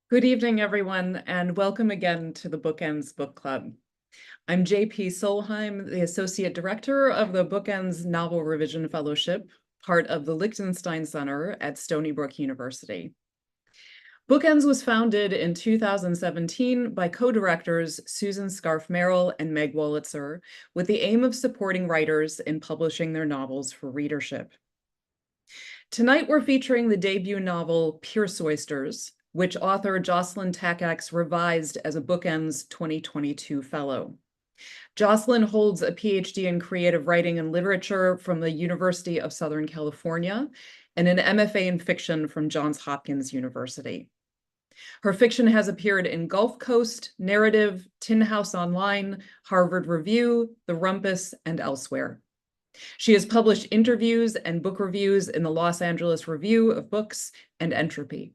Good evening, everyone, and welcome again to the BookEnds Book Club. I'm JP Solheim, the Associate Director of the BookEnds Novel Revision Fellowship, part of the Lichtenstein Center at Stony Brook University. BookEnds was founded in 2017 by co-directors Susan Scarf-Merrill and Meg Wolitzer, with the aim of supporting writers in publishing their novels for readership. Tonight, we're featuring the debut novel Pearce Oysters, which author Joselyn Takacs revised as a BookEnds 2022 Fellow. Joselyn holds a PhD in creative writing and literature from the University of Southern California and an MFA in fiction from Johns Hopkins University. Her fiction has appeared in Gulf Coast, Narrative, Tin House Online, Harvard Review, The Rumpus, and elsewhere. She has published interviews and book reviews in the Los Angeles Review of Books and Entropy.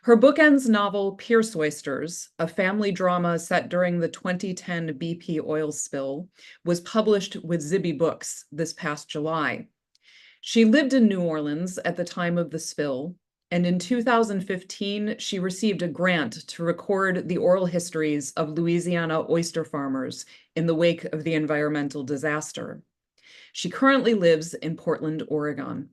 Her BookEnds novel, Pearce Oysters, a family drama set during the 2010 BP oil spill, was published with Zibby Books this past July. She lived in New Orleans at the time of the spill, and in 2015, she received a grant to record the oral histories of Louisiana oyster farmers in the wake of the environmental disaster. She currently lives in Portland, Oregon.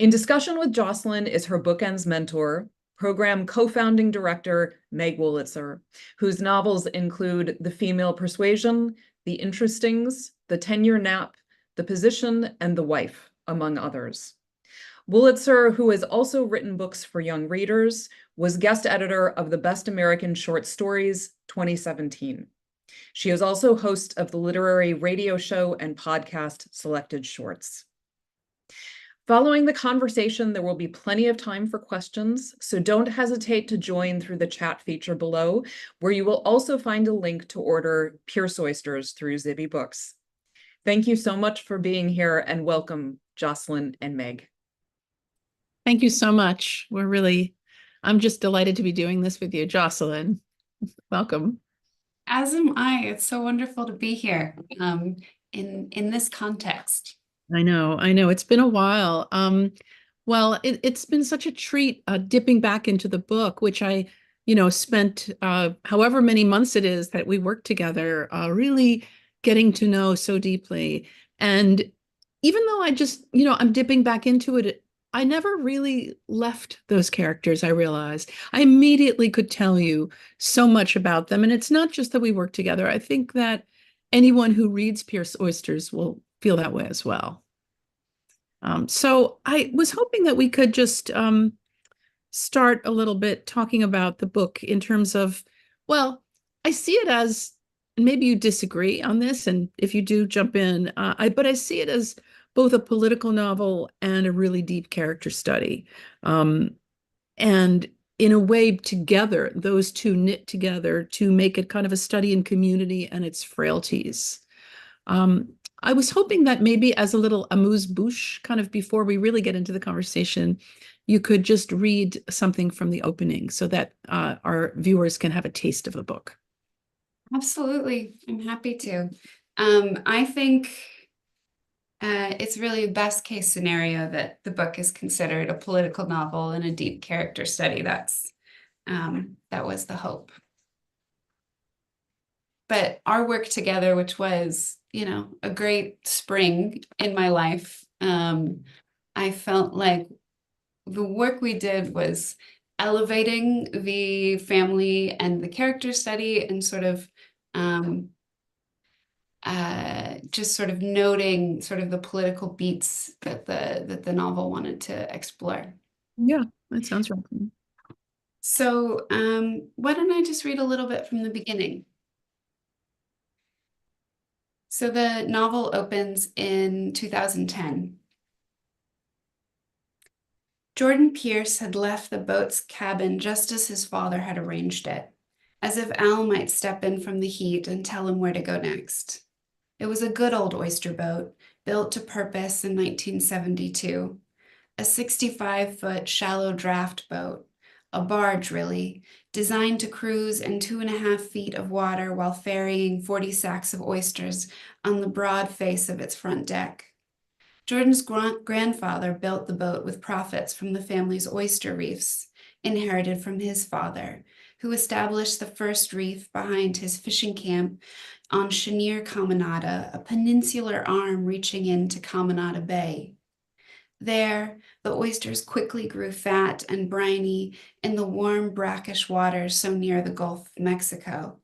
In discussion with Joselyn is her BookEnds mentor, program co-founding director Meg Wolitzer, whose novels include The Female Persuasion, The Interestings, The 10-Year Nap, The Position, and The Wife, among others. Wolitzer, who has also written books for young readers, was guest editor of the Best American Short Stories 2017. She is also host of the literary radio show and podcast Selected Shorts. Following the conversation, there will be plenty of time for questions, so don't hesitate to join through the chat feature below, where you will also find a link to order Pearce Oysters through Zibby Books. Thank you so much for being here, and welcome, Joselyn and Meg. Thank you so much. I'm just delighted to be doing this with you, Joselyn. Welcome. As am I. It's so wonderful to be here in this context. I know. It's been a while. Well, it's been such a treat dipping back into the book, which I, spent however many months it is that we worked together, really getting to know so deeply. And even though I'm dipping back into it, I never really left those characters, I realized. I immediately could tell you so much about them. And it's not just that we work together. I think that anyone who reads Pearce Oysters will feel that way as well. So I was hoping that we could just start a little bit talking about the book in terms of, well, I see it as, maybe you disagree on this, and if you do, jump in, but I see it as both a political novel and a really deep character study. And in a way, together, those two knit together to make it kind of a study in community and its frailties. I was hoping that maybe as a little amuse-bouche, kind of before we really get into the conversation, you could just read something from the opening so that our viewers can have a taste of the book. Absolutely. I'm happy to. I think it's really a best case scenario that the book is considered a political novel and a deep character study. That was the hope. But our work together, which was, a great spring in my life, I felt like the work we did was elevating the family and the character study and sort of just sort of noting sort of the political beats that the novel wanted to explore. Yeah, that sounds right. So why don't I just read a little bit from the beginning? So the novel opens in 2010. Jordan Pearce had left the boat's cabin just as his father had arranged it, as if Al might step in from the heat and tell him where to go next. It was a good old oyster boat, built to purpose in 1972, a 65-foot shallow draft boat, a barge really, designed to cruise in 2.5 feet of water while ferrying 40 sacks of oysters on the broad face of its front deck. Jordan's grandfather built the boat with profits from the family's oyster reefs, inherited from his father, who established the first reef behind his fishing camp on Cheniere Caminada, a peninsular arm reaching into Caminada Bay. There, the oysters quickly grew fat and briny in the warm, brackish waters so near the Gulf of Mexico.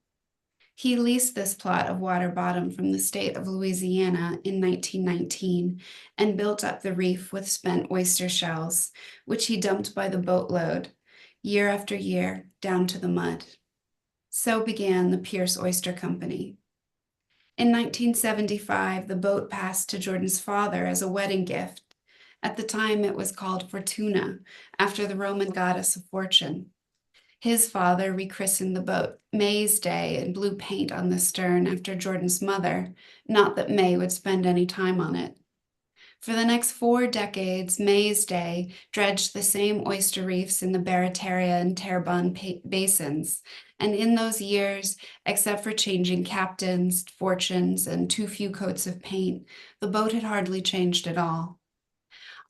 He leased this plot of water bottom from the state of Louisiana in 1919 and built up the reef with spent oyster shells, which he dumped by the boatload, year after year, down to the mud. So began the Pearce Oyster Company. In 1975, the boat passed to Jordan's father as a wedding gift. At the time, it was called Fortuna, after the Roman goddess of fortune. His father rechristened the boat May's Day and blew paint on the stern after Jordan's mother, not that May would spend any time on it. For the next 4 decades, May's Day dredged the same oyster reefs in the Barataria and Terrebonne basins, and in those years, except for changing captains, fortunes, and too few coats of paint, the boat had hardly changed at all.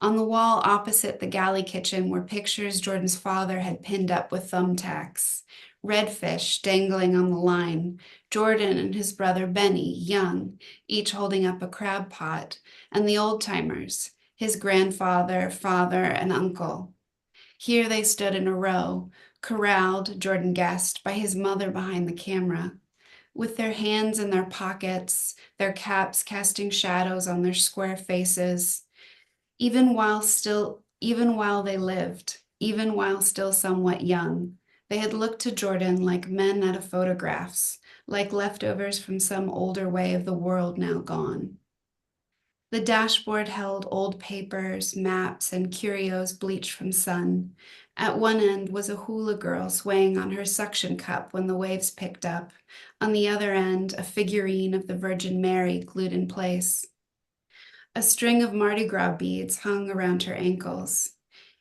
On the wall opposite the galley kitchen were pictures Jordan's father had pinned up with thumbtacks. Redfish dangling on the line, Jordan and his brother Benny, young, each holding up a crab pot, and the old-timers, his grandfather, father, and uncle. Here they stood in a row, corralled, Jordan guessed, by his mother behind the camera, with their hands in their pockets, their caps casting shadows on their square faces. Even while they lived, even while still somewhat young, they had looked to Jordan like men out of photographs, like leftovers from some older way of the world now gone. The dashboard held old papers, maps, and curios bleached from sun. At one end was a hula girl swaying on her suction cup when the waves picked up. On the other end, a figurine of the Virgin Mary glued in place. A string of Mardi Gras beads hung around her ankles.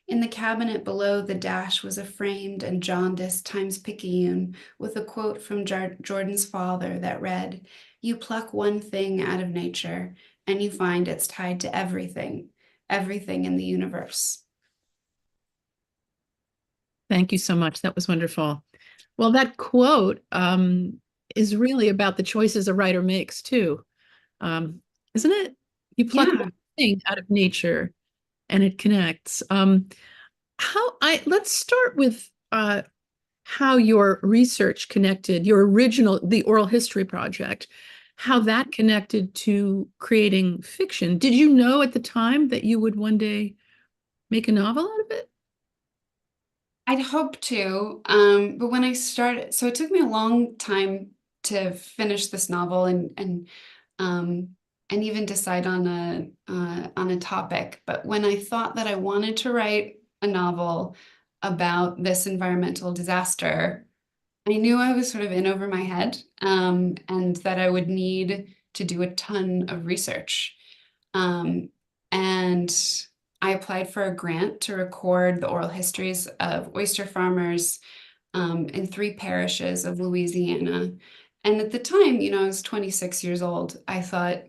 In the cabinet below the dash was a framed and jaundiced Times-Picayune with a quote from Jordan's father that read, "You pluck one thing out of nature, and you find it's tied to everything, everything in the universe." Thank you so much. That was wonderful. Well, that quote is really about the choices a writer makes too, isn't it? You pluck Yeah. one thing out of nature, and it connects. Let's start with how your research connected, the oral history project, how that connected to creating fiction. Did you know at the time that you would one day make a novel out of it? I'd hoped to, but when I started, so it took me a long time to finish this novel and even decide on a topic. But when I thought that I wanted to write a novel about this environmental disaster, I knew I was sort of in over my head, and that I would need to do a ton of research. And I applied for a grant to record the oral histories of oyster farmers in 3 parishes of Louisiana. And at the time, I was 26 years old. I thought,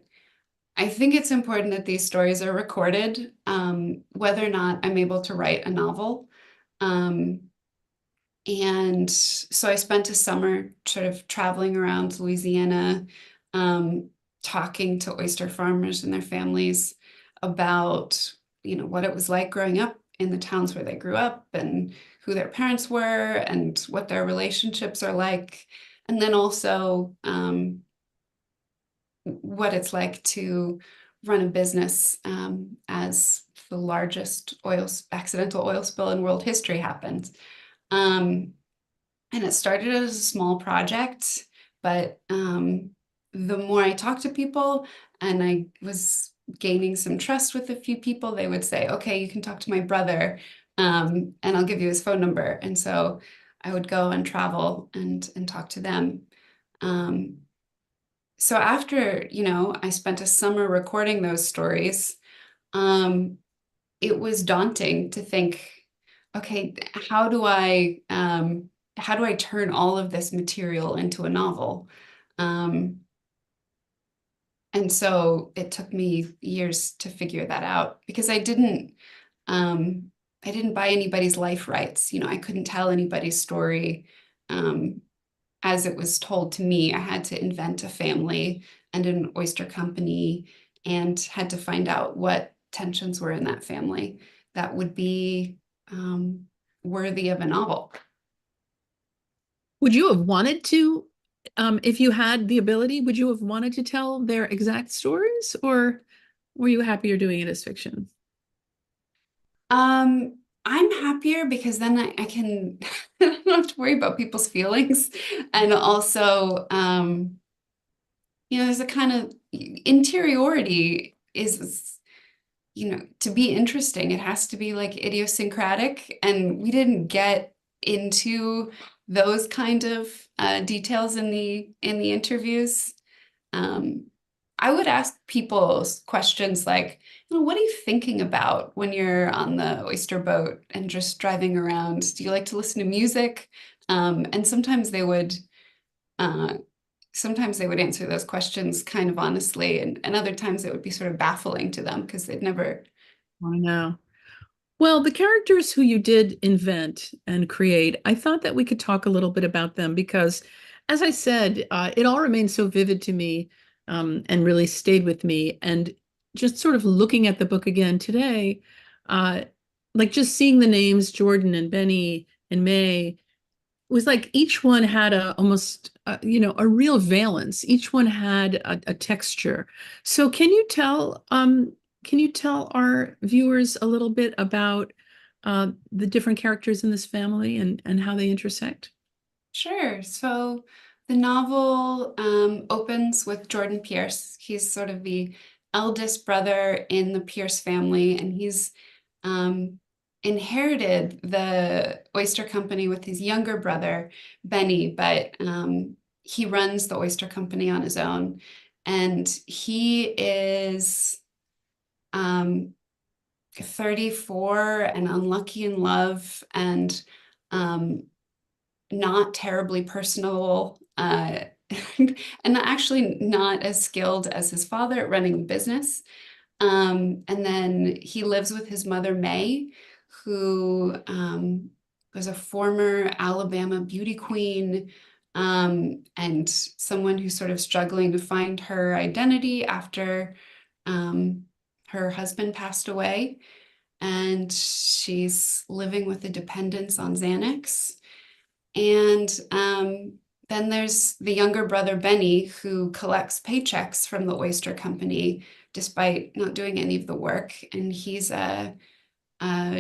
I think it's important that these stories are recorded, whether or not I'm able to write a novel. And so I spent a summer sort of traveling around Louisiana, talking to oyster farmers and their families about, what it was like growing up in the towns where they grew up and who their parents were and what their relationships are like. And then also what it's like to run a business as the largest accidental oil spill in world history happened. And it started as a small project, but the more I talked to people and I was gaining some trust with a few people, they would say, okay, you can talk to my brother, and I'll give you his phone number. And so I would go and travel and talk to them. So after, I spent a summer recording those stories, it was daunting to think, okay, how do I turn all of this material into a novel? And so it took me years to figure that out because I didn't didn't buy anybody's life rights. I couldn't tell anybody's story as it was told to me. I had to invent a family and an oyster company, and had to find out what tensions were in that family that would be worthy of a novel. Would you have wanted to, if you had the ability, would you have wanted to tell their exact stories, or were you happier doing it as fiction? I'm happier because then I can I don't have to worry about people's feelings. And also, there's a kind of interiority is, to be interesting, it has to be like idiosyncratic. And we didn't get into those kind of details in the interviews. I would ask people questions like, what are you thinking about when you're on the oyster boat and just driving around? Do you like to listen to music? And sometimes they would answer those questions kind of honestly, and other times it would be sort of baffling to them because they'd never. I know. Well, the characters who you did invent and create, I thought that we could talk a little bit about them because, as I said, it all remains so vivid to me, and really stayed with me. And just sort of looking at the book again today, like just seeing the names Jordan and Benny and May was like each one had almost a real valence. Each one had a texture. So can you tell our viewers a little bit about the different characters in this family and how they intersect? Sure. So the novel opens with Jordan Pearce. He's sort of the eldest brother in the Pearce family, and he's inherited the oyster company with his younger brother, Benny, but he runs the oyster company on his own. And he is 34 and unlucky in love, and not terribly personable, and actually not as skilled as his father at running a business. And then he lives with his mother, May, who was a former Alabama beauty queen, and someone who's sort of struggling to find her identity after her husband passed away. And she's living with a dependence on Xanax. And then there's the younger brother, Benny, who collects paychecks from the oyster company despite not doing any of the work. And he's a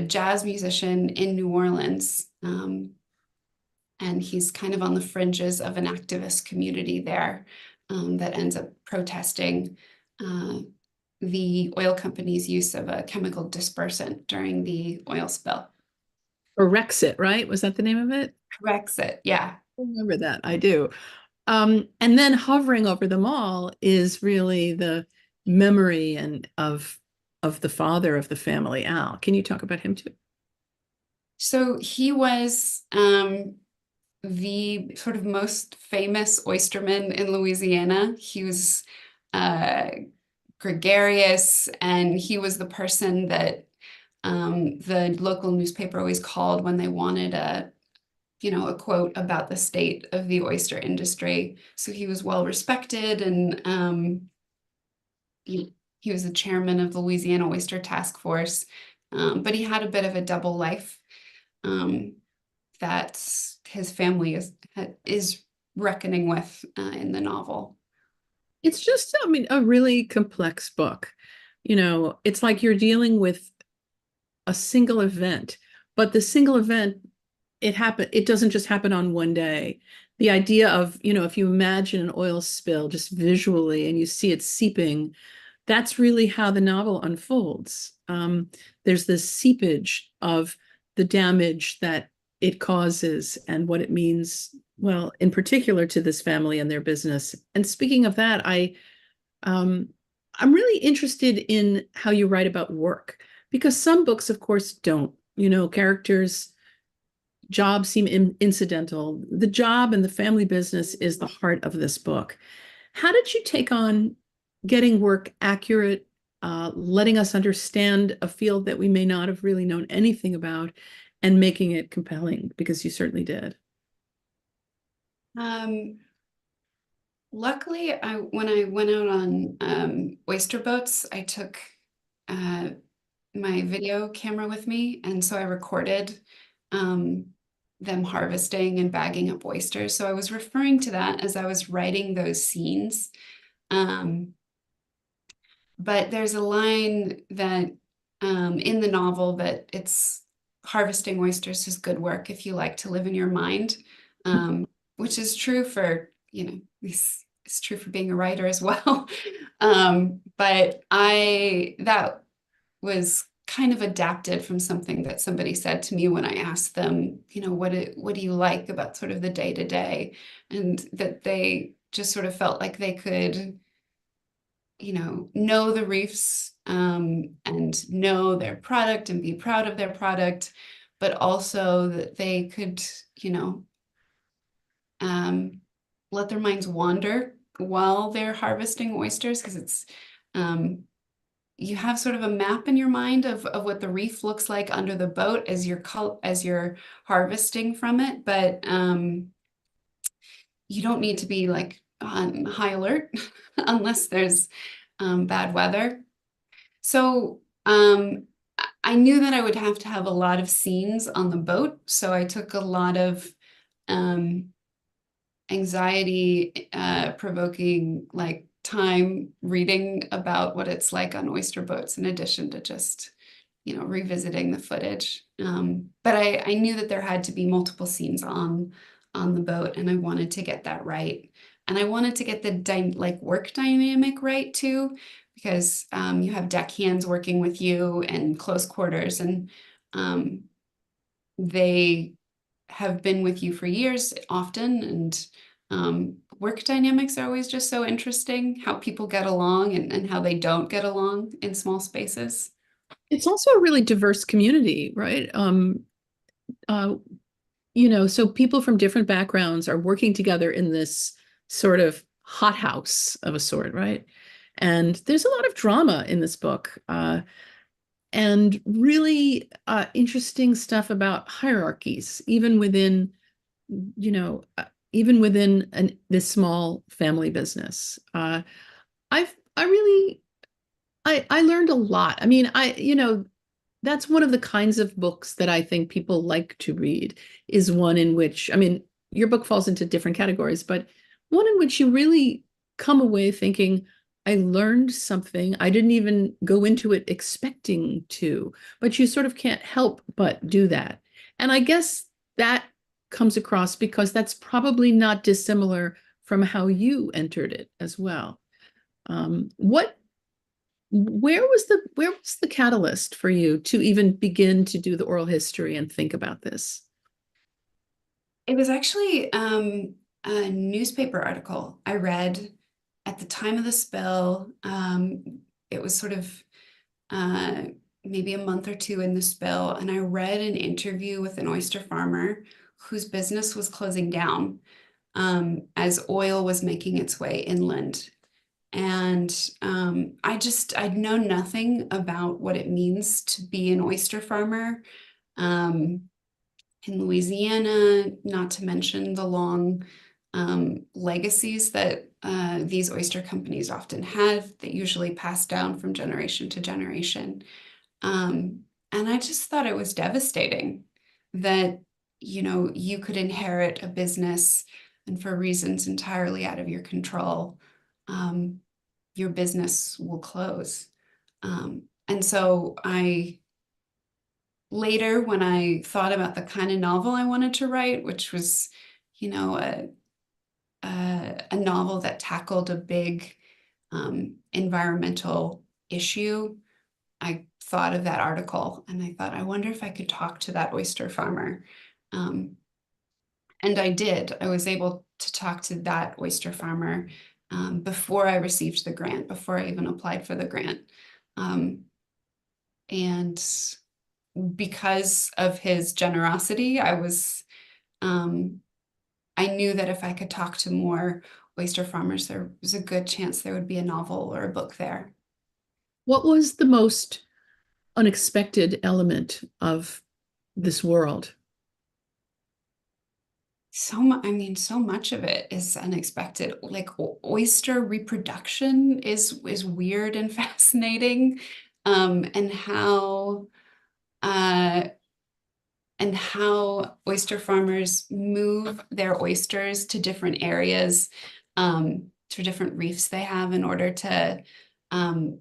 jazz musician in New Orleans. And he's kind of on the fringes of an activist community there that ends up protesting the oil company's use of a chemical dispersant during the oil spill. Or Rexit, right? Was that the name of it? Brexit, yeah. I remember that. I do. And then hovering over them all is really the memory of the father of the family, Al. Can you talk about him too? So he was the sort of most famous oysterman in Louisiana. He was gregarious, and he was the person that the local newspaper always called when they wanted a quote about the state of the oyster industry. So he was well respected, and he was the chairman of the Louisiana Oyster Task Force, but he had a bit of a double life that his family is reckoning with in the novel. It's just, I mean, a really complex book. It's like you're dealing with a single event, but the single event, it doesn't just happen on one day. The idea of, if you imagine an oil spill just visually and you see it seeping, that's really how the novel unfolds. There's this seepage of the damage that it causes and what it means, well, in particular to this family and their business. And speaking of that, I'm really interested in how you write about work, because some books, of course, don't. Characters' jobs seem incidental. The job and the family business is the heart of this book. How did you take on getting work accurate letting us understand a field that we may not have really known anything about and making it compelling, because you certainly did. Luckily, when I went out on oyster boats, I took my video camera with me, and so I recorded them harvesting and bagging up oysters. So I was referring to that as I was writing those scenes. But there's a line that in the novel that it's harvesting oysters is good work if you like to live in your mind, which is true for, it's true for being a writer as well. But that was kind of adapted from something that somebody said to me when I asked them, what do you like about sort of the day to day? And that they just sort of felt like they could, know the reefs and know their product and be proud of their product, but also that they could, let their minds wander while they're harvesting oysters, because it's you have sort of a map in your mind of what the reef looks like under the boat as you're harvesting from it, but you don't need to be like on high alert unless there's bad weather. So I knew that I would have to have a lot of scenes on the boat, so I took a lot of anxiety provoking like time reading about what it's like on oyster boats, in addition to just revisiting the footage. But I knew that there had to be multiple scenes on the boat, and I wanted to get that right, and I wanted to get the work dynamic right too, because you have deckhands working with you in close quarters, and they have been with you for years often, and work dynamics are always just so interesting, how people get along and how they don't get along in small spaces. It's also a really diverse community, right? So people from different backgrounds are working together in this sort of hothouse of a sort, right? And there's a lot of drama in this book, and really interesting stuff about hierarchies, even within this small family business. I learned a lot. I mean, that's one of the kinds of books that I think people like to read, is one in which, I mean, your book falls into different categories, but one in which you really come away thinking, I learned something. I didn't even go into it expecting to, but you sort of can't help but do that. And I guess that comes across because that's probably not dissimilar from how you entered it as well. Where was the catalyst for you to even begin to do the oral history and think about this? It was actually a newspaper article I read at the time of the spill. It was sort of maybe a month or two in the spill, and I read an interview with an oyster farmer whose business was closing down as oil was making its way inland. And I'd known nothing about what it means to be an oyster farmer in Louisiana, not to mention the long legacies that these oyster companies often have that usually pass down from generation to generation. And I just thought it was devastating that, you could inherit a business, and for reasons entirely out of your control, your business will close. And so later, when I thought about the kind of novel I wanted to write, which was, a novel that tackled a big environmental issue, I thought of that article, and I thought, I wonder if I could talk to that oyster farmer. And I did. I was able to talk to that oyster farmer before I received the grant, before I even applied for the grant. And because of his generosity, I knew that if I could talk to more oyster farmers, there was a good chance there would be a novel or a book there. What was the most unexpected element of this world? I mean, so much of it is unexpected. Like oyster reproduction is weird and fascinating, and uh, how oyster farmers move their oysters to different areas, to different reefs they have in order to um,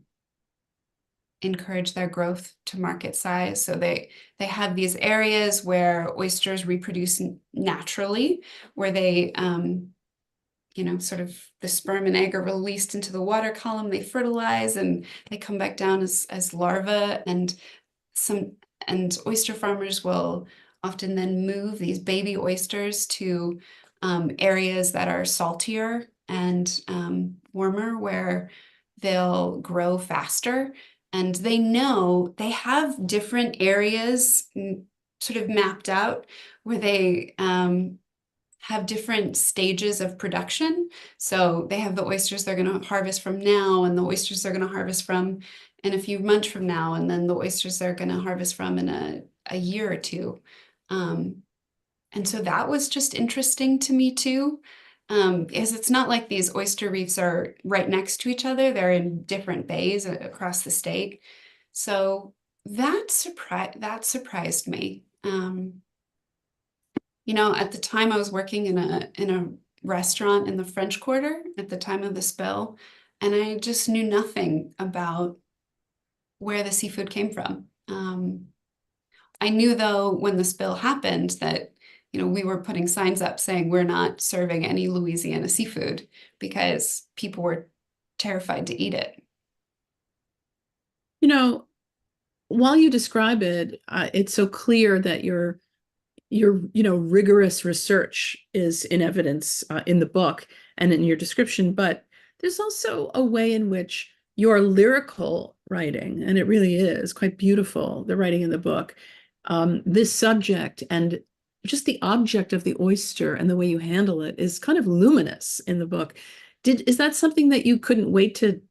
encourage their growth to market size. So they have these areas where oysters reproduce naturally, where they sort of the sperm and egg are released into the water column, they fertilize, and they come back down as larvae. And oyster farmers will often then move these baby oysters to areas that are saltier and warmer, where they'll grow faster. And they know they have different areas sort of mapped out where they have different stages of production. So they have the oysters they're going to harvest from now, and the oysters they're going to harvest from in a few months from now, and then the oysters they're going to harvest from in a year or two. And so that was just interesting to me too, because it's not like these oyster reefs are right next to each other. They're in different bays across the state. So that surprised me. At the time I was working in a restaurant in the French Quarter at the time of the spill, and I just knew nothing about where the seafood came from. I knew, though, when the spill happened that we were putting signs up saying we're not serving any Louisiana seafood because people were terrified to eat it. While you describe it, it's so clear that your rigorous research is in evidence in the book and in your description, but there's also a way in which your lyrical writing, and it really is quite beautiful, the writing in the book, this subject and just the object of the oyster and the way you handle it is kind of luminous in the book. Is that something that you couldn't wait to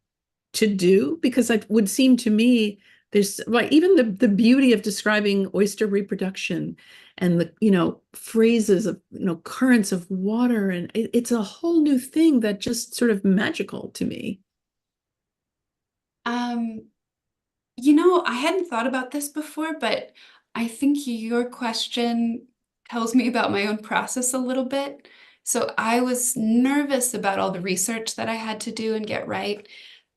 do? Because it would seem to me there's even the beauty of describing oyster reproduction and the phrases of currents of water, and it's a whole new thing that just sort of magical to me. I hadn't thought about this before, but I think your question tells me about my own process a little bit. So I was nervous about all the research that I had to do and get right,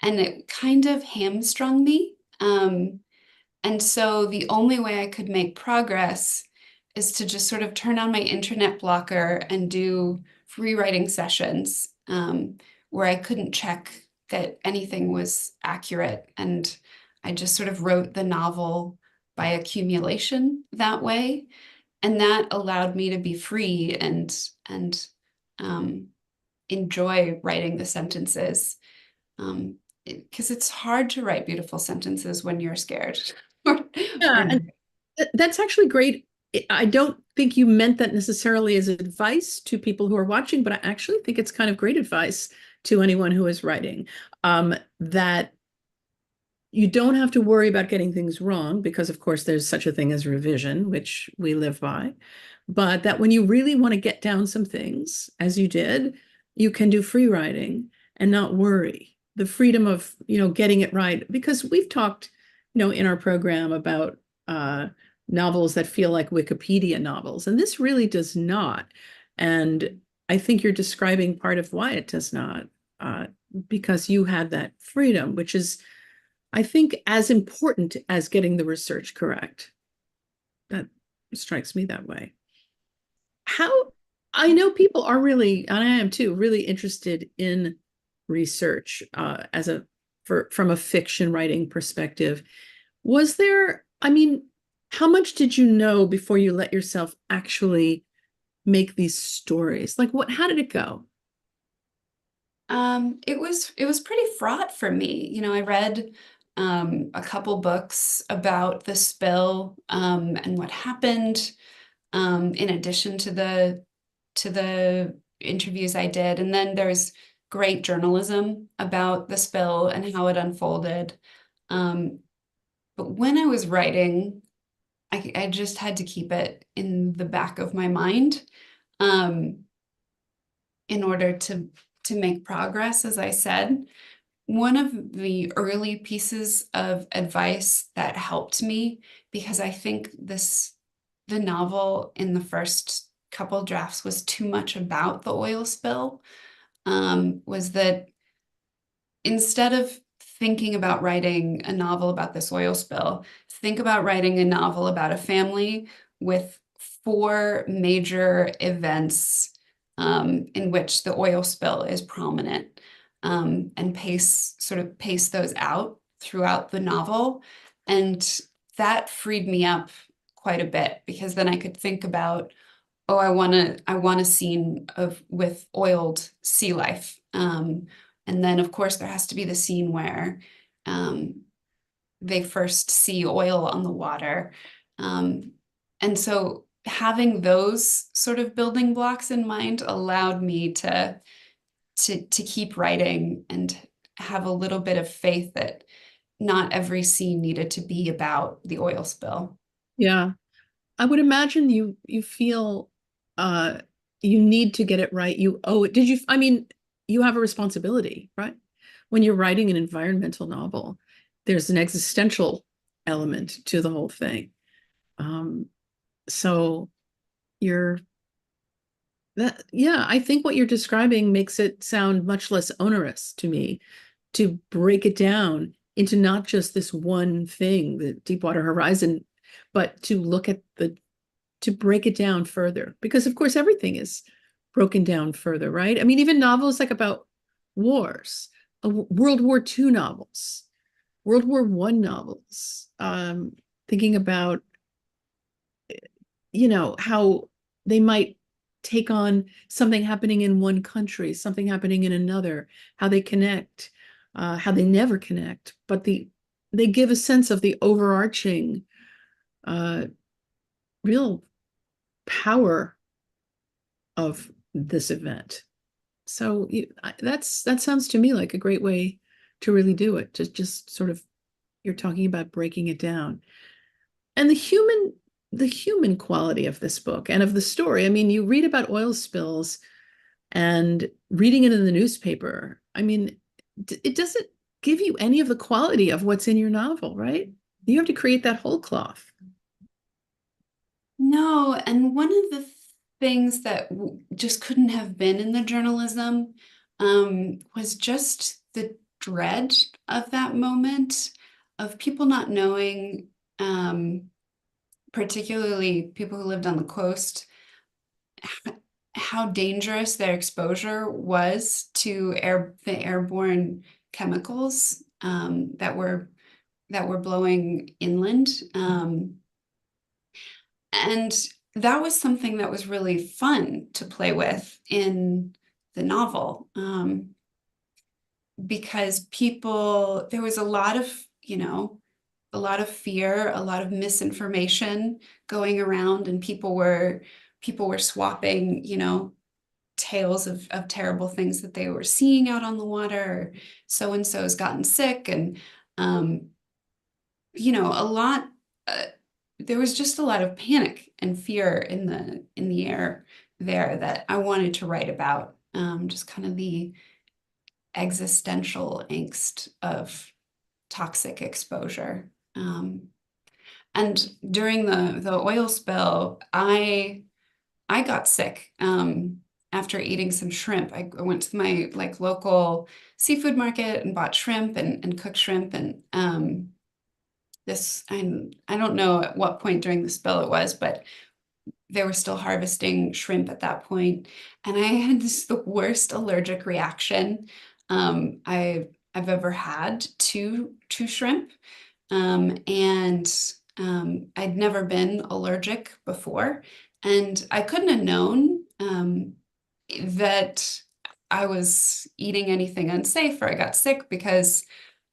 and it kind of hamstrung me. And so the only way I could make progress is to just sort of turn on my internet blocker and do free writing sessions, where I couldn't check that anything was accurate. And I just sort of wrote the novel by accumulation that way. And that allowed me to be free and enjoy writing the sentences. Because it's hard to write beautiful sentences when you're scared. Yeah, and that's actually great. I don't think you meant that necessarily as advice to people who are watching, but I actually think it's kind of great advice to anyone who is writing, that you don't have to worry about getting things wrong, because of course there's such a thing as revision, which we live by, but that when you really want to get down some things, as you did, you can do free writing and not worry. The freedom of, getting it right, because we've talked, in our program about novels that feel like Wikipedia novels, and this really does not. And I think you're describing part of why it does not, because you had that freedom, which is, I think, as important as getting the research correct. That strikes me that way. How I know people are really, and I am too, really interested in research from a fiction writing perspective. Was there, how much did you know before you let yourself actually make these stories? How did it go? It was pretty fraught for me. I read a couple books about the spill, and what happened, in addition to the interviews I did. And then there's great journalism about the spill and how it unfolded. But when I was writing, I just had to keep it in the back of my mind in order to make progress, as I said. One of the early pieces of advice that helped me, because I think the novel in the first couple drafts was too much about the oil spill, was that instead of thinking about writing a novel about this oil spill, think about writing a novel about a family with 4 major events in which the oil spill is prominent, and pace those out throughout the novel. And that freed me up quite a bit, because then I could think about, oh, I want a scene with oiled sea life. And then, of course, there has to be the scene where they first see oil on the water. And so having those sort of building blocks in mind allowed me to keep writing and have a little bit of faith that not every scene needed to be about the oil spill. Yeah. I would imagine you feel you need to get it right. You owe it. I mean, you have a responsibility, right? When you're writing an environmental novel, there's an existential element to the whole thing. So I think what you're describing makes it sound much less onerous to me, to break it down into not just this one thing, the Deepwater Horizon, but to break it down further, because of course everything is broken down further, right? I mean, even novels like about wars, World War II novels, World War I novels, thinking about, how they might take on something happening in one country, something happening in another, how they connect, how they never connect, but they give a sense of the overarching real power of this event. So that sounds to me like a great way to really do it. Just sort of, you're talking about breaking it down, and the human quality of this book and of the story. I mean, you read about oil spills and reading it in the newspaper. I mean, it doesn't give you any of the quality of what's in your novel, right? You have to create that whole cloth. No, and one of the things that just couldn't have been in the journalism was just the dread of that moment, of people not knowing, particularly people who lived on the coast, how dangerous their exposure was to the airborne chemicals that were blowing inland. And that was something that was really fun to play with in the novel, because there was a lot of fear, a lot of misinformation going around, and people were swapping, tales of terrible things that they were seeing out on the water. So and so's gotten sick, and a lot. There was just a lot of panic and fear in the air there that I wanted to write about. Just kind of the existential angst of toxic exposure. And during the oil spill, I got sick after eating some shrimp. I went to my local seafood market and bought shrimp and cooked shrimp, and I don't know at what point during the spill it was, but they were still harvesting shrimp at that point, and I had the worst allergic reaction I've ever had to shrimp, and I'd never been allergic before, and I couldn't have known that I was eating anything unsafe or I got sick because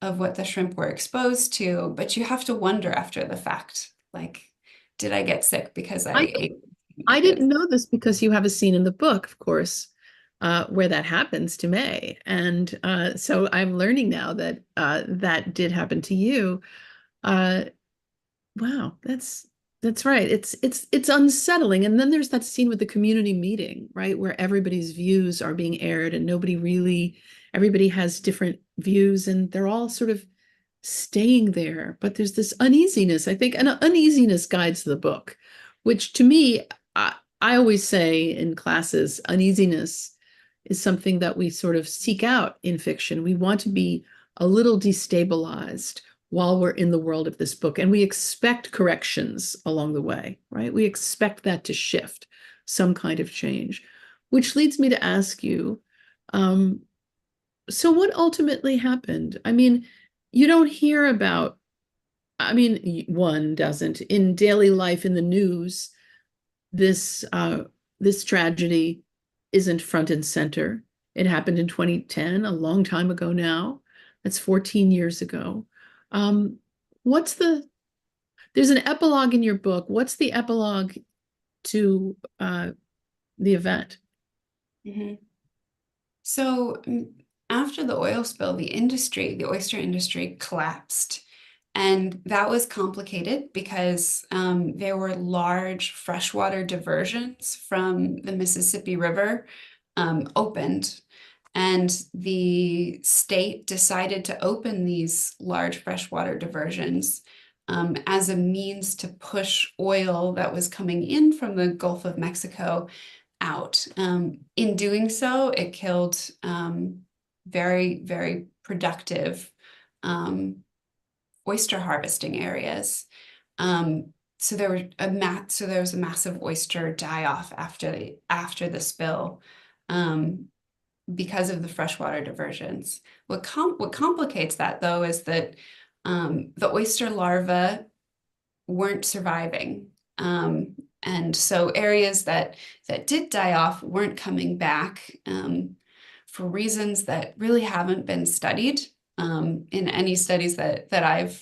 of what the shrimp were exposed to. But you have to wonder after the fact, did I get sick because I ate? I didn't know this, because you have a scene in the book, of course, where that happens to May. And so I'm learning now that that did happen to you. Uh, wow, that's right. It's unsettling. And then there's that scene with the community meeting, right, where everybody's views are being aired and everybody has different views and they're all sort of staying there. But there's this uneasiness, I think, and uneasiness guides the book, which to me, I always say in classes, uneasiness is something that we sort of seek out in fiction. We want to be a little destabilized while we're in the world of this book, and we expect corrections along the way, right? We expect that to shift, some kind of change, which leads me to ask you, so what ultimately happened? I mean, you don't hear about, I mean, one doesn't, in daily life, in the news, this tragedy isn't front and center. It happened in 2010, a long time ago now. That's 14 years ago. There's an epilogue in your book. What's the epilogue to the event? Mm-hmm. So after the oil spill, the oyster industry collapsed. And that was complicated because there were large freshwater diversions from the Mississippi River opened. And the state decided to open these large freshwater diversions as a means to push oil that was coming in from the Gulf of Mexico out. In doing so, it killed very, very productive oyster harvesting areas. So there was a massive oyster die-off after the spill because of the freshwater diversions. What complicates that, though, is that the oyster larvae weren't surviving. And so areas that did die off weren't coming back for reasons that really haven't been studied in any studies that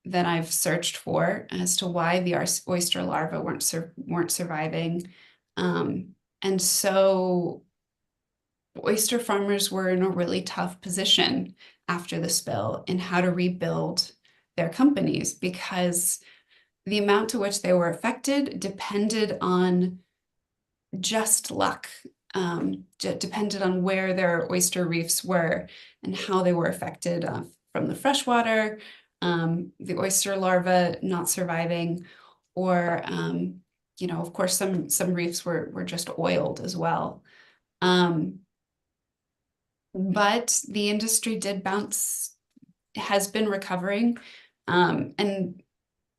I've searched for as to why the oyster larvae weren't surviving. And so oyster farmers were in a really tough position after the spill in how to rebuild their companies, because the amount to which they were affected depended on just luck, depended on where their oyster reefs were and how they were affected from the freshwater, the oyster larvae not surviving, or of course some reefs were just oiled as well. But the industry did bounce, has been recovering, and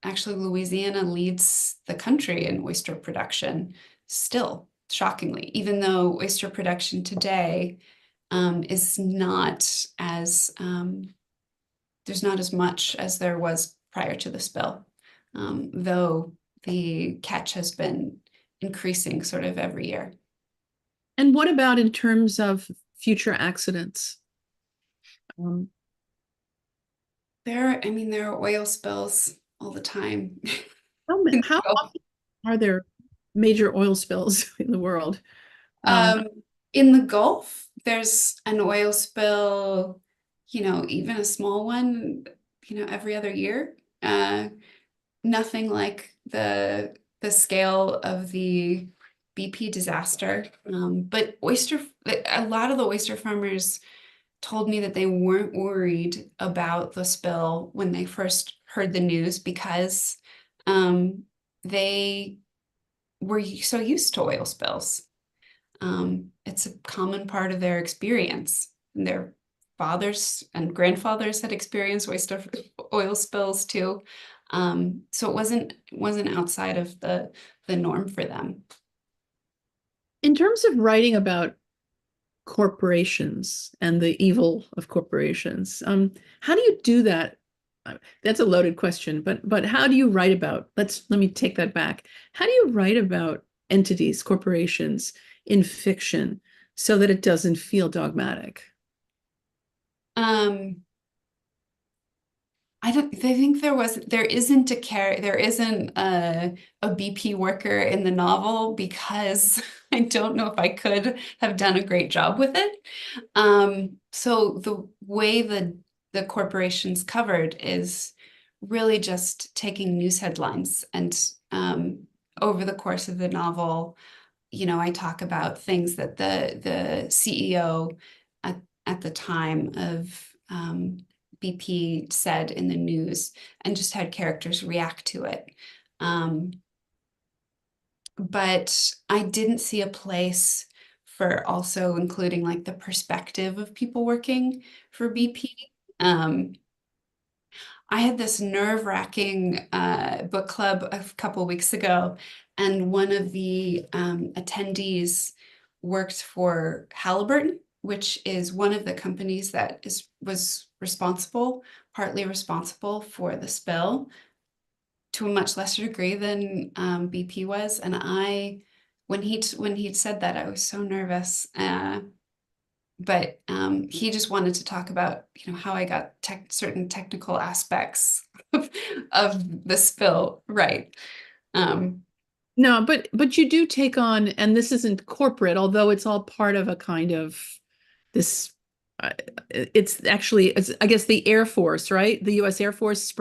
actually Louisiana leads the country in oyster production still, shockingly, even though oyster production today is not as, there's not as much as there was prior to the spill, though the catch has been increasing sort of every year. And what about in terms of future accidents? There are oil spills all the time. How often are there major oil spills in the world? In the Gulf, there's an oil spill, even a small one, every other year. Nothing like the scale of the BP disaster. But a lot of the oyster farmers told me that they weren't worried about the spill when they first heard the news, because they were so used to oil spills. It's a common part of their experience. And their fathers and grandfathers had experienced oil spills too. So it wasn't outside of the norm for them. In terms of writing about corporations and the evil of corporations, how do you do that? That's a loaded question, but how do you write about, let me take that back. How do you write about entities, corporations in fiction so that it doesn't feel dogmatic? I think there isn't a BP worker in the novel because I don't know if I could have done a great job with it. So the way the corporation's covered is really just taking news headlines, and over the course of the novel, I talk about things that the CEO at the time of BP said in the news, and just had characters react to it. But I didn't see a place for also including like the perspective of people working for BP. I had this nerve-wracking book club a couple weeks ago, and one of the attendees worked for Halliburton, which is one of the companies that was partly responsible for the spill to a much lesser degree than BP was. And when he'd said that, I was so nervous. But he just wanted to talk about, how I got certain technical aspects of the spill right. No, but you do take on, and this isn't corporate, although it's all part of a kind of this. It's actually, I guess, the Air Force, right? The U.S. Air Force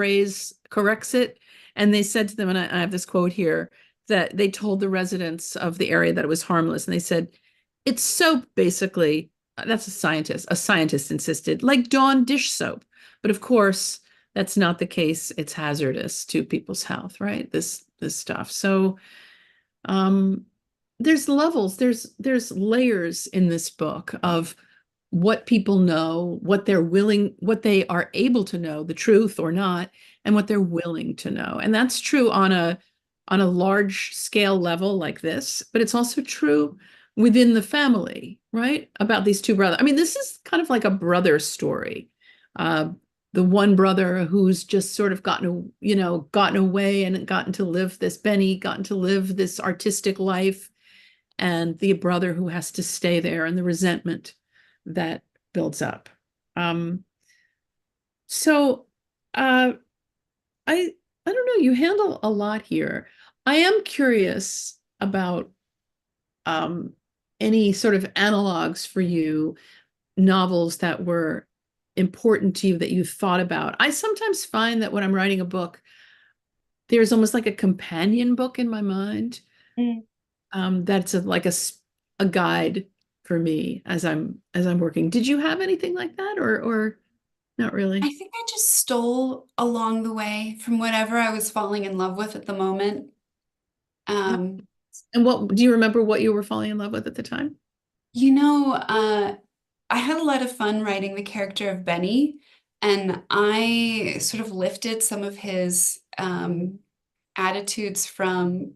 corrects it, and they said to them, and I have this quote here, that they told the residents of the area that it was harmless, and they said, "It's soap, basically." That's a scientist. A scientist insisted, like Dawn dish soap. But of course, that's not the case. It's hazardous to people's health, right? This stuff. So there's levels, there's layers in this book of what people know, what they are able to know, the truth or not, and what they're willing to know. And that's true on a large scale level like this, but it's also true within the family, right? About these two brothers. I mean, this is kind of like a brother story. The one brother who's just sort of gotten away and gotten to live this artistic life, and the brother who has to stay there, and the resentment that builds up. So I don't know, you handle a lot here. I am curious about any sort of analogs for you, novels that were important to you that you thought about. I sometimes find that when I'm writing a book, there's almost like a companion book in my mind. That's like a guide for me as I'm working. Did you have anything like that, or not really? I think I just stole along the way from whatever I was falling in love with at the moment. And what do you remember what you were falling in love with at the time? I had a lot of fun writing the character of Benny, and I sort of lifted some of his attitudes from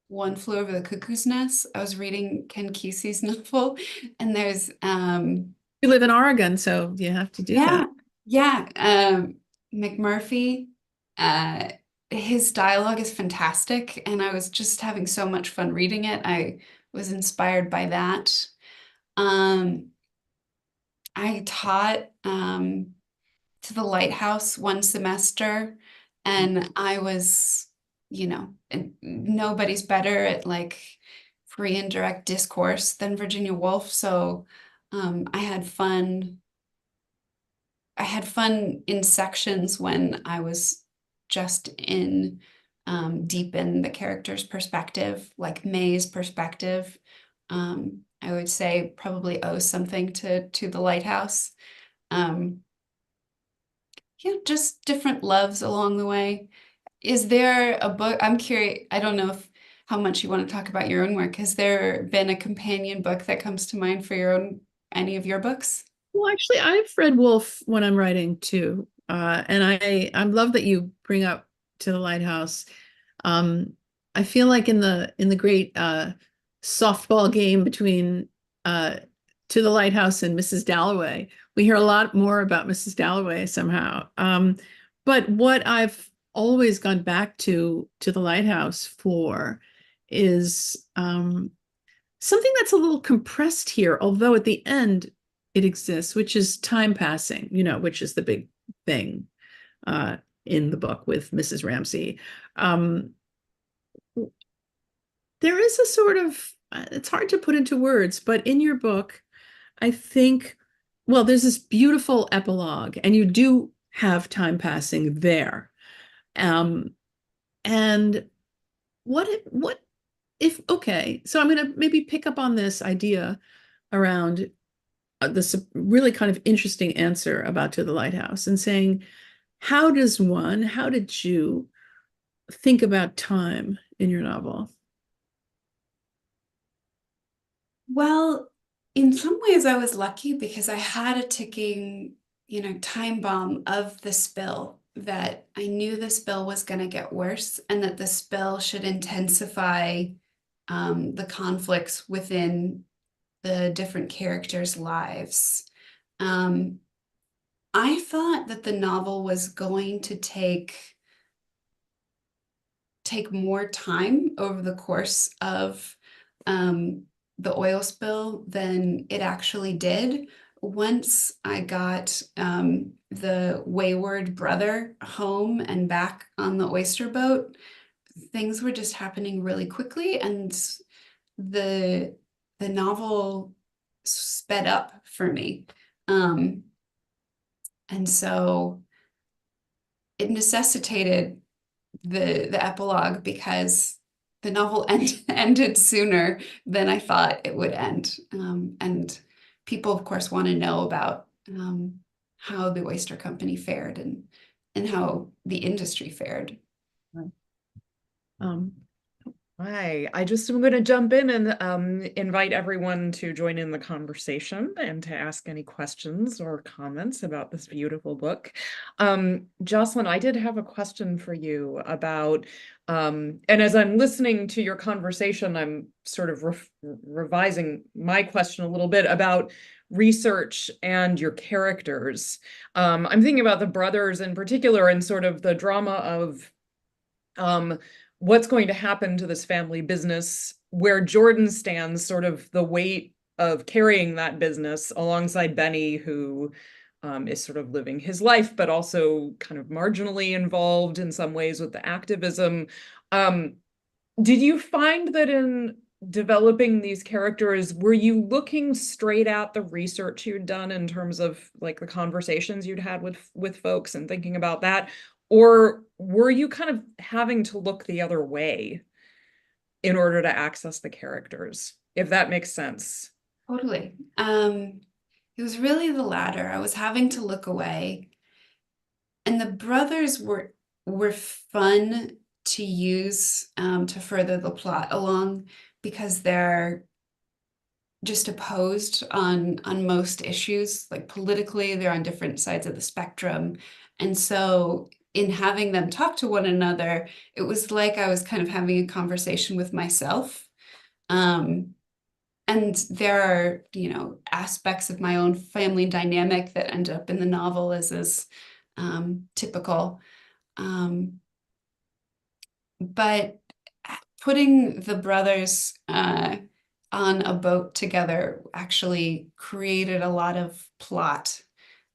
One Flew Over the Cuckoo's Nest. I was reading Ken Kesey's novel, and there's You live in Oregon, so you have to do that. Yeah, McMurphy. His dialogue is fantastic, and I was just having so much fun reading it. I was inspired by that. I taught to the Lighthouse one semester, and I was, and nobody's better at like free and direct discourse than Virginia Woolf. So I had fun in sections when I was just deep in the character's perspective, like May's perspective. I would say probably owes something to the Lighthouse. Just different loves along the way. Is there a book? I'm curious. I don't know how much you want to talk about your own work. Has there been a companion book that comes to mind for any of your books? Well, actually, I've read Wolf when I'm writing too, and I love that you bring up To the Lighthouse. I feel like in the great softball game between To the Lighthouse and Mrs. Dalloway, we hear a lot more about Mrs. Dalloway somehow. But what I've always gone back to The Lighthouse for is something that's a little compressed here, although at the end it exists, which is time passing, which is the big thing. in the book with Mrs. Ramsey. There is a sort of, it's hard to put into words, but in your book, I think, well, there's this beautiful epilogue, and you do have time passing there. And what if, okay, so I'm going to maybe pick up on this idea around this really kind of interesting answer about To the Lighthouse, and saying, how did you think about time in your novel? Well, in some ways I was lucky because I had a ticking, time bomb of the spill, that I knew the spill was going to get worse and that the spill should intensify the conflicts within the different characters' lives. I thought that the novel was going to take more time over the course of the oil spill than it actually did. Once I got the wayward brother home and back on the oyster boat, things were just happening really quickly, and the novel sped up for me. And so it necessitated the epilogue, because the novel ended sooner than I thought it would end. And people, of course, want to know about how the oyster company fared and how the industry fared. Hi, I just am going to jump in and invite everyone to join in the conversation and to ask any questions or comments about this beautiful book. Joselyn, I did have a question for you about, and as I'm listening to your conversation, I'm sort of revising my question a little bit about research and your characters. I'm thinking about the brothers in particular and sort of the drama of what's going to happen to this family business, where Jordan stands, sort of the weight of carrying that business alongside Benny, who is sort of living his life, but also kind of marginally involved in some ways with the activism. Did you find that in developing these characters, were you looking straight at the research you'd done in terms of like the conversations you'd had with folks and thinking about that? Or were you kind of having to look the other way in order to access the characters, if that makes sense? Totally. It was really the latter. I was having to look away. And the brothers were fun to use to further the plot along, because they're just opposed on most issues. Like politically, they're on different sides of the spectrum. And so in having them talk to one another, it was like I was kind of having a conversation with myself. And there are, aspects of my own family dynamic that end up in the novel, as is typical. But putting the brothers on a boat together actually created a lot of plot.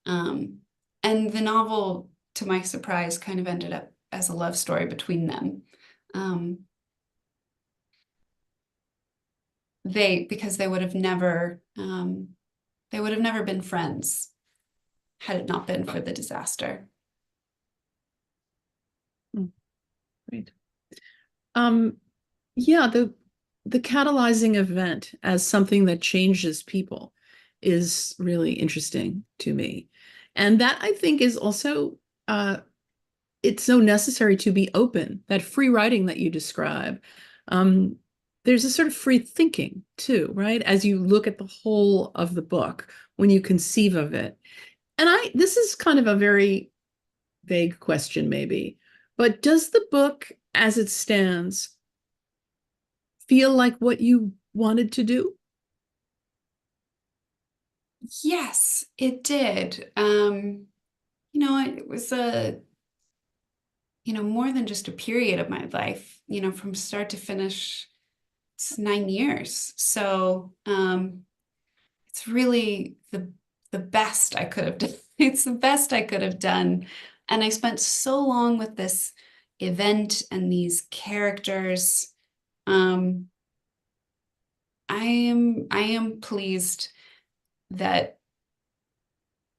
And the novel, to my surprise, kind of ended up as a love story between them. Because they would have never been friends had it not been for the disaster. Great. Yeah, the catalyzing event as something that changes people is really interesting to me. And that, I think, is also it's so necessary to be open, that free writing that you describe. There's a sort of free thinking too, right? As you look at the whole of the book, when you conceive of it. And this is kind of a very vague question maybe, but does the book as it stands feel like what you wanted to do? Yes, it did. It was more than just a period of my life, from start to finish, it's 9 years. So it's really the best I could have done. It's the best I could have done And I spent so long with this event and these characters. I am pleased that,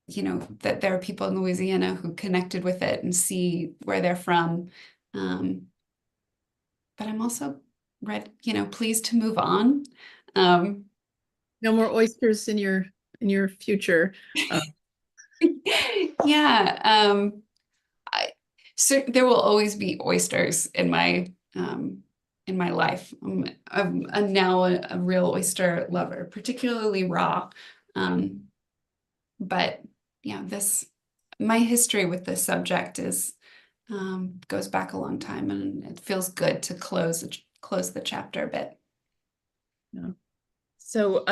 you know, that there are people in Louisiana who connected with it and see where they're from. But I'm also pleased to move on. No more oysters in your future. Yeah. So there will always be oysters in my life. I'm now a real oyster lover, particularly raw. But yeah, my history with this subject goes back a long time, and it feels good to close the chapter a bit. Yeah. So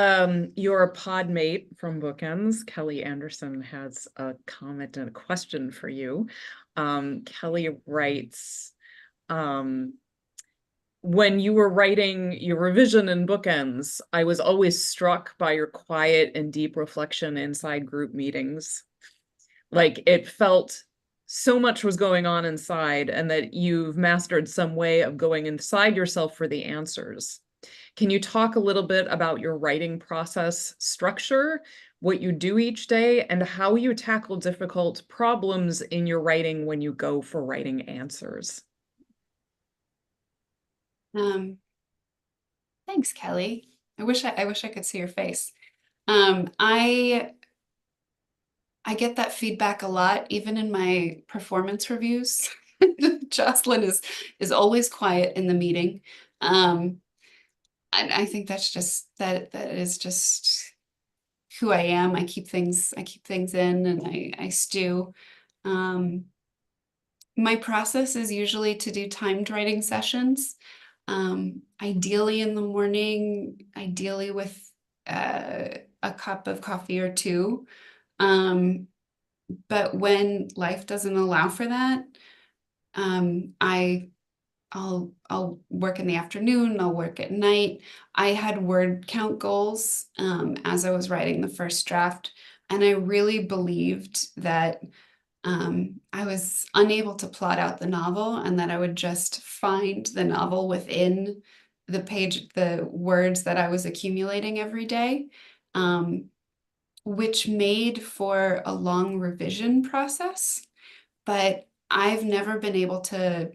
your pod mate from Bookends, Kelly Anderson, has a comment and a question for you. Kelly writes, when you were writing your revision in Bookends, I was always struck by your quiet and deep reflection inside group meetings. Like, it felt so much was going on inside, and that you've mastered some way of going inside yourself for the answers. Can you talk a little bit about your writing process structure, what you do each day, and how you tackle difficult problems in your writing when you go for writing answers? Thanks, Kelly. I wish I could see your face. I get that feedback a lot, even in my performance reviews. Jocelyn is always quiet in the meeting. I think that's just that is just who I am. I keep things in, and I stew. My process is usually to do timed writing sessions, ideally in the morning, ideally with a cup of coffee or two. But when life doesn't allow for that, I'll work in the afternoon, I'll work at night. I had word count goals as I was writing the first draft, and I really believed that I was unable to plot out the novel, and that I would just find the novel within the words that I was accumulating every day, which made for a long revision process. But I've never been able to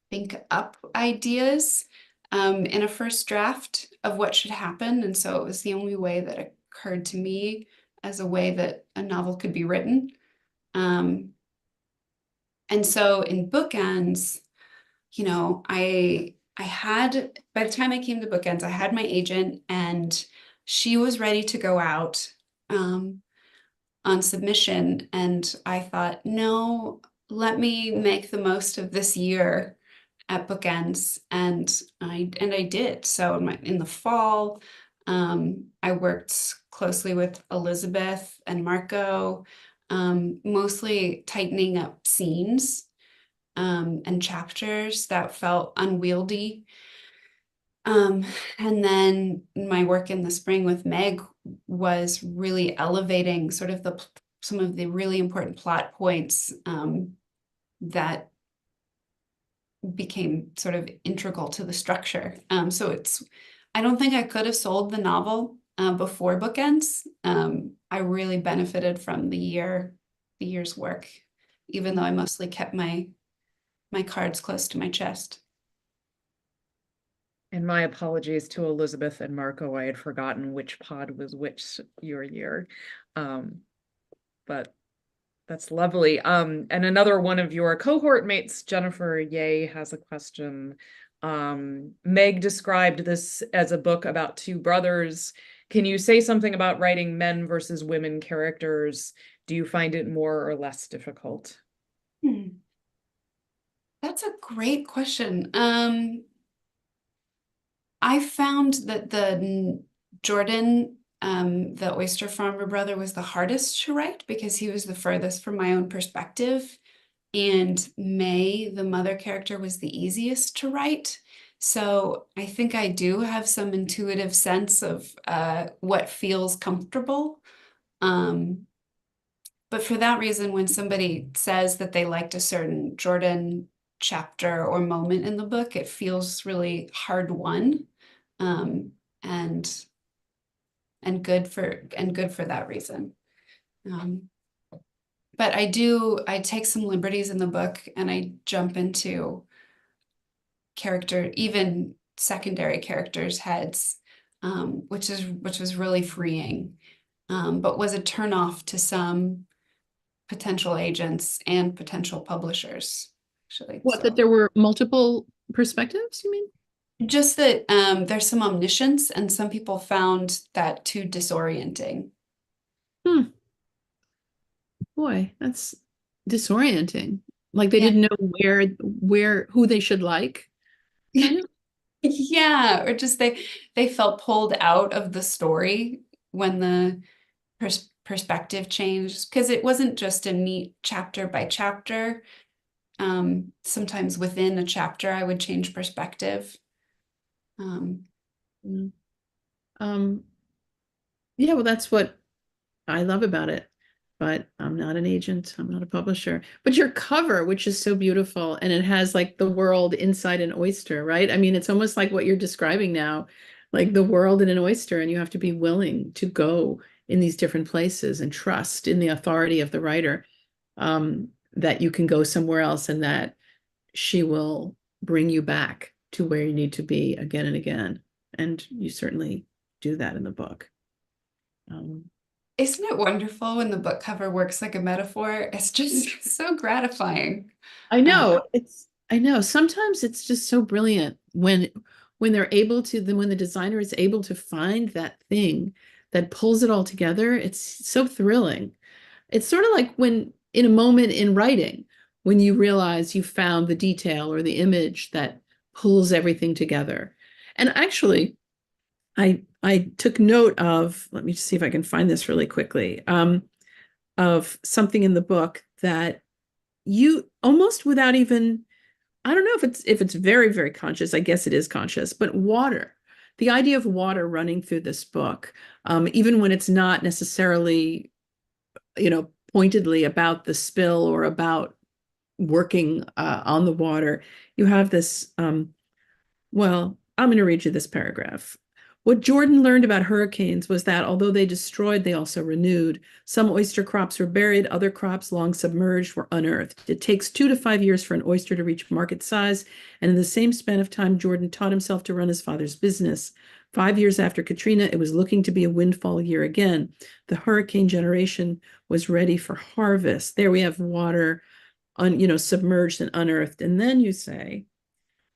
think up ideas in a first draft of what should happen. And so it was the only way that occurred to me as a way that a novel could be written. And so in Bookends, I had, by the time I came to Bookends, I had my agent, and she was ready to go out on submission. And I thought, no, let me make the most of this year at Bookends. And I did. So in the fall, I worked closely with Elizabeth and Marco, mostly tightening up scenes and chapters that felt unwieldy. And then my work in the spring with Meg was really elevating sort of some of the really important plot points that became sort of integral to the structure. So I don't think I could have sold the novel before Bookends. I really benefited from the year's work, even though I mostly kept my cards close to my chest. And my apologies to Elizabeth and Marco. I had forgotten which pod was which your year. But that's lovely. And another one of your cohort mates, Jennifer Ye, has a question. Meg described this as a book about two brothers. Can you say something about writing men versus women characters? Do you find it more or less difficult? That's a great question. I found that the Jordan, the oyster farmer brother, was the hardest to write because he was the furthest from my own perspective. And May, the mother character, was the easiest to write. So I think I do have some intuitive sense of what feels comfortable. But for that reason, when somebody says that they liked a certain Jordan chapter or moment in the book, it feels really hard won, and good for that reason. But I take some liberties in the book, and I jump into even secondary characters' heads, which was really freeing, but was a turnoff to some potential agents and potential publishers, actually. What, that there were multiple perspectives, you mean? Just that there's some omniscience, and some people found that too disorienting. Boy, that's disorienting. Like they didn't know who they should like. Kind of? Yeah, or just they felt pulled out of the story when the perspective changed, because it wasn't just a neat chapter by chapter. Sometimes within a chapter, I would change perspective. Yeah, well, that's what I love about it. But I'm not an agent, I'm not a publisher. But your cover, which is so beautiful, and it has like the world inside an oyster, right? I mean, it's almost like what you're describing now, like the world in an oyster, and you have to be willing to go in these different places and trust in the authority of the writer, that you can go somewhere else and that she will bring you back to where you need to be again and again. And you certainly do that in the book. Isn't it wonderful when the book cover works like a metaphor? It's just so gratifying. I know. I know. Sometimes it's just so brilliant when they're able to, then when the designer is able to find that thing that pulls it all together, it's so thrilling. It's sort of like when in a moment in writing, when you realize you found the detail or the image that pulls everything together. And actually, I took note of, let me just see if I can find this really quickly, of something in the book that you almost without even, I don't know if it's very, very conscious, I guess it is conscious, but water, the idea of water running through this book, even when it's not necessarily, pointedly about the spill or about working on the water, you have this, well, I'm going to read you this paragraph. What Jordan learned about hurricanes was that although they destroyed, they also renewed. Some oyster crops were buried, other crops long submerged were unearthed. It takes 2 to 5 years for an oyster to reach market size, and in the same span of time, Jordan taught himself to run his father's business. 5 years after Katrina, it was looking to be a windfall year again. The hurricane generation was ready for harvest. There we have water, submerged and unearthed. And then you say,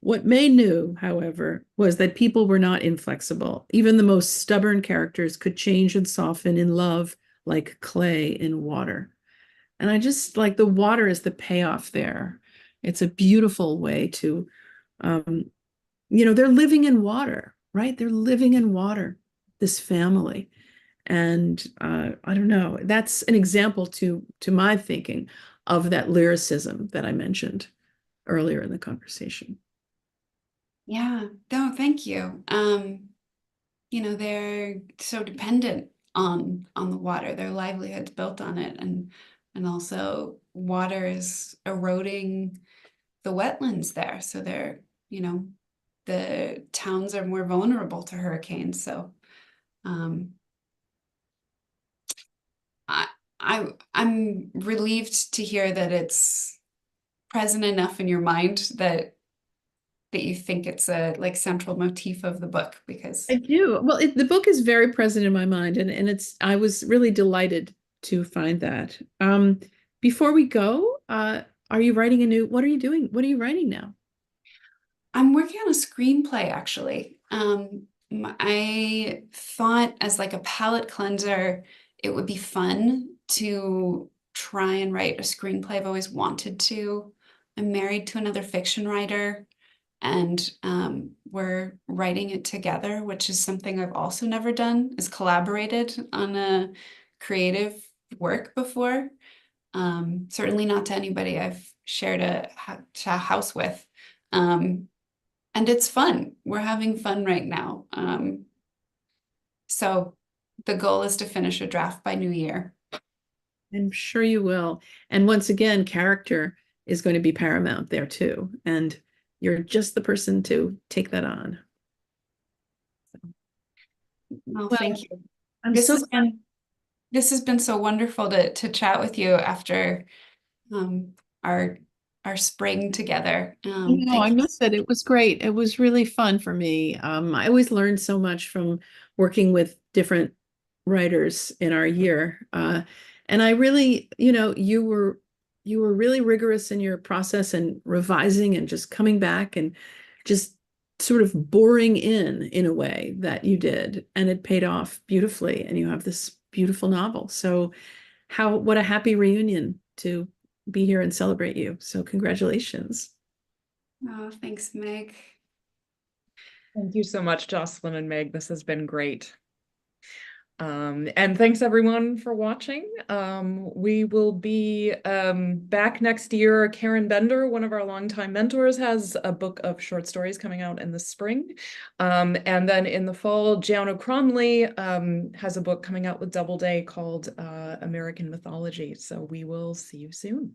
what May knew, however, was that people were not inflexible. Even the most stubborn characters could change and soften in love like clay in water. And I just like the water is the payoff there. It's a beautiful way to, they're living in water, right? They're living in water, this family. And I don't know, that's an example to my thinking of that lyricism that I mentioned earlier in the conversation. Yeah, no, thank you. They're so dependent on the water. Their livelihood's built on it, and also water is eroding the wetlands there. So the towns are more vulnerable to hurricanes. So I'm relieved to hear that it's present enough in your mind that you think it's a central motif of the book, because I do. Well, the book is very present in my mind, and I was really delighted to find that. Before we go, are you writing what are you doing? What are you writing now? I'm working on a screenplay, actually. I thought as like a palate cleanser, it would be fun to try and write a screenplay. I've always wanted to. I'm married to another fiction writer, and we're writing it together, which is something I've also never done, is collaborated on a creative work before. Certainly not to anybody I've shared a house with. And it's fun. We're having fun right now. So the goal is to finish a draft by New Year. I'm sure you will. And once again, character is going to be paramount there too. And you're just the person to take that on. Well, Well, thank you. I'm This so has been so wonderful to chat with you after our spring together. No, I Thank you. missed it. It was great. It was really fun for me. I always learned so much from working with different writers in our year. And I really, you were really rigorous in your process and revising and just coming back and just sort of boring in a way that you did. And it paid off beautifully. And you have this beautiful novel. So what a happy reunion to be here and celebrate you. So congratulations. Oh, thanks, Meg. Thank you so much, Joselyn and Meg. This has been great. And thanks everyone for watching. We will be back next year. Karen Bender, one of our longtime mentors, has a book of short stories coming out in the spring. And then in the fall, Gianna Cromley has a book coming out with Doubleday called American Mythology. So we will see you soon.